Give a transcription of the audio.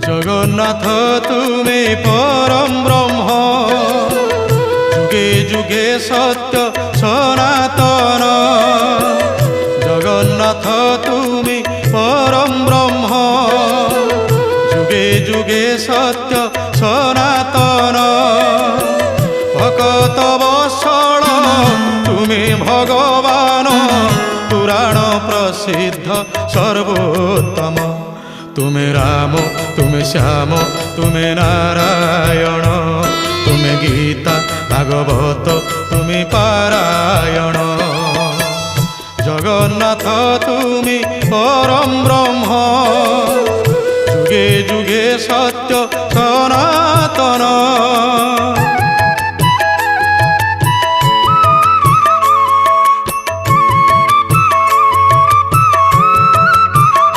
জগন্নাথ তুমি পরম ব্রহ্ম, যুগে যুগে সত্য সনাতন। জগন্নাথ তুমি পরম ব্রহ্ম, যুগে যুগে সত্য সনাতন। ভকত বৎসল তুমি ভগবান, পুরাণ প্রসিদ্ধ সর্বোত্তম। তুমি রাম তুমি শ্যাম তুমি নারায়ণ, তুমি গীতা ভাগবত তুমি পারায়ণ। জগন্নাথ তুমি পরম ব্রহ্ম,